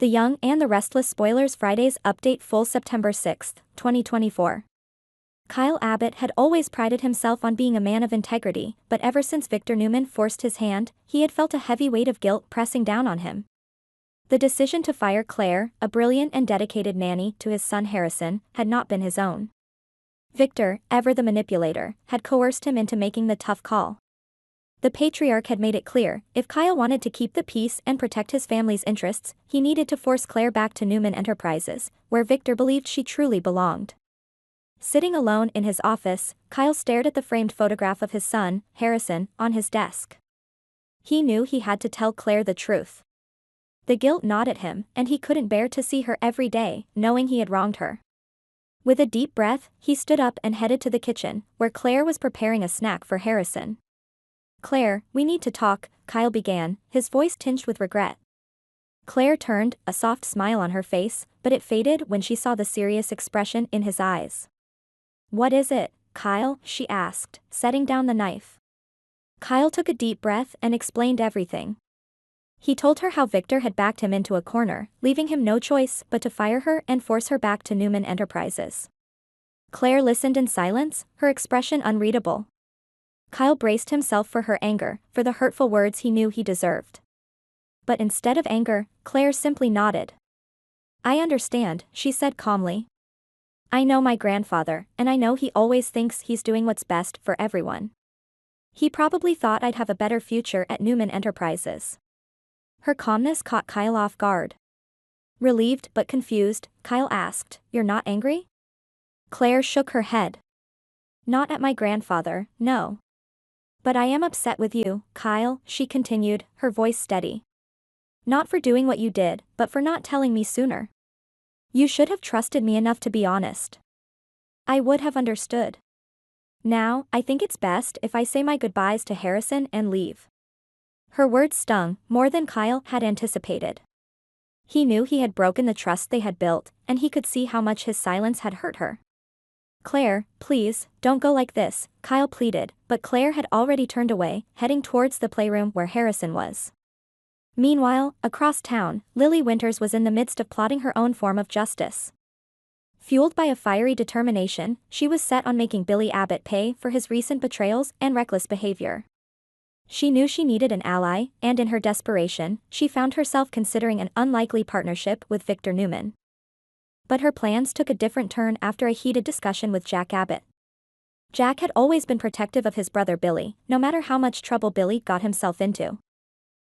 The Young and the Restless spoilers Fridays update full September 6, 2024. Kyle Abbott had always prided himself on being a man of integrity, but ever since Victor Newman forced his hand, he had felt a heavy weight of guilt pressing down on him. The decision to fire Claire, a brilliant and dedicated nanny to his son Harrison, had not been his own. Victor, ever the manipulator, had coerced him into making the tough call. The patriarch had made it clear, if Kyle wanted to keep the peace and protect his family's interests, he needed to force Claire back to Newman Enterprises, where Victor believed she truly belonged. Sitting alone in his office, Kyle stared at the framed photograph of his son, Harrison, on his desk. He knew he had to tell Claire the truth. The guilt gnawed at him, and he couldn't bear to see her every day, knowing he had wronged her. With a deep breath, he stood up and headed to the kitchen, where Claire was preparing a snack for Harrison. "Claire, we need to talk," Kyle began, his voice tinged with regret. Claire turned, a soft smile on her face, but it faded when she saw the serious expression in his eyes. "What is it, Kyle?" she asked, setting down the knife. Kyle took a deep breath and explained everything. He told her how Victor had backed him into a corner, leaving him no choice but to fire her and force her back to Newman Enterprises. Claire listened in silence, her expression unreadable. Kyle braced himself for her anger, for the hurtful words he knew he deserved. But instead of anger, Claire simply nodded. "I understand," she said calmly. "I know my grandfather, and I know he always thinks he's doing what's best for everyone. He probably thought I'd have a better future at Newman Enterprises." Her calmness caught Kyle off guard. Relieved but confused, Kyle asked, "You're not angry?" Claire shook her head. "Not at my grandfather, no. But I am upset with you, Kyle," she continued, her voice steady. "Not for doing what you did, but for not telling me sooner. You should have trusted me enough to be honest. I would have understood. Now, I think it's best if I say my goodbyes to Harrison and leave." Her words stung, more than Kyle had anticipated. He knew he had broken the trust they had built, and he could see how much his silence had hurt her. "Claire, please, don't go like this," Kyle pleaded, but Claire had already turned away, heading towards the playroom where Harrison was. Meanwhile, across town, Lily Winters was in the midst of plotting her own form of justice. Fueled by a fiery determination, she was set on making Billy Abbott pay for his recent betrayals and reckless behavior. She knew she needed an ally, and in her desperation, she found herself considering an unlikely partnership with Victor Newman. But her plans took a different turn after a heated discussion with Jack Abbott. Jack had always been protective of his brother Billy, no matter how much trouble Billy got himself into.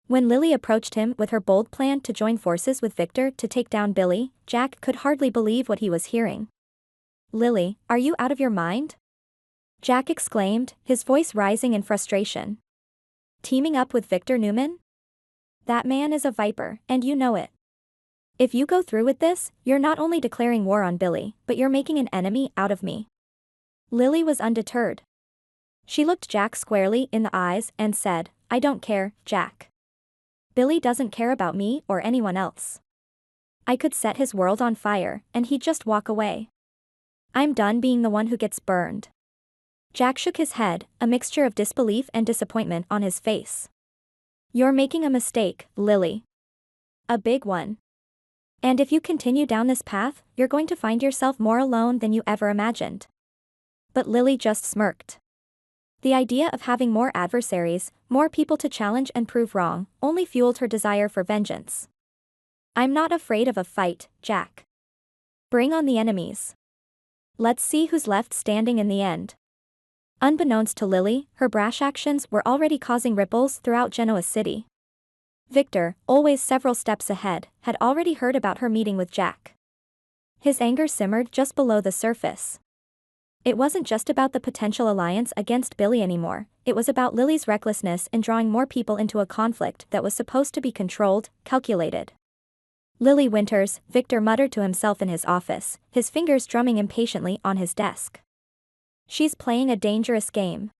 When Lily approached him with her bold plan to join forces with Victor to take down Billy, Jack could hardly believe what he was hearing. "Lily, are you out of your mind?" Jack exclaimed, his voice rising in frustration. "Teaming up with Victor Newman? That man is a viper, and you know it. If you go through with this, you're not only declaring war on Billy, but you're making an enemy out of me." Lily was undeterred. She looked Jack squarely in the eyes and said, "I don't care, Jack. Billy doesn't care about me or anyone else. I could set his world on fire, and he'd just walk away. I'm done being the one who gets burned." Jack shook his head, a mixture of disbelief and disappointment on his face. "You're making a mistake, Lily. A big one. And if you continue down this path, you're going to find yourself more alone than you ever imagined." But Lily just smirked. The idea of having more adversaries, more people to challenge and prove wrong, only fueled her desire for vengeance. "I'm not afraid of a fight, Jack. Bring on the enemies. Let's see who's left standing in the end." Unbeknownst to Lily, her brash actions were already causing ripples throughout Genoa City. Victor, always several steps ahead, had already heard about her meeting with Jack. His anger simmered just below the surface. It wasn't just about the potential alliance against Billy anymore, it was about Lily's recklessness in drawing more people into a conflict that was supposed to be controlled, calculated. "Lily Winters," Victor muttered to himself in his office, his fingers drumming impatiently on his desk. "She's playing a dangerous game.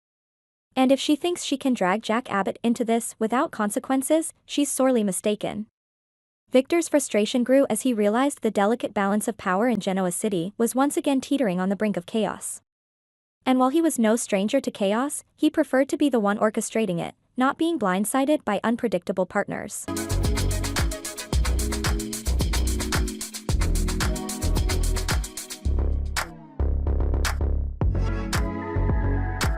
And if she thinks she can drag Jack Abbott into this without consequences, she's sorely mistaken." Victor's frustration grew as he realized the delicate balance of power in Genoa City was once again teetering on the brink of chaos. And while he was no stranger to chaos, he preferred to be the one orchestrating it, not being blindsided by unpredictable partners.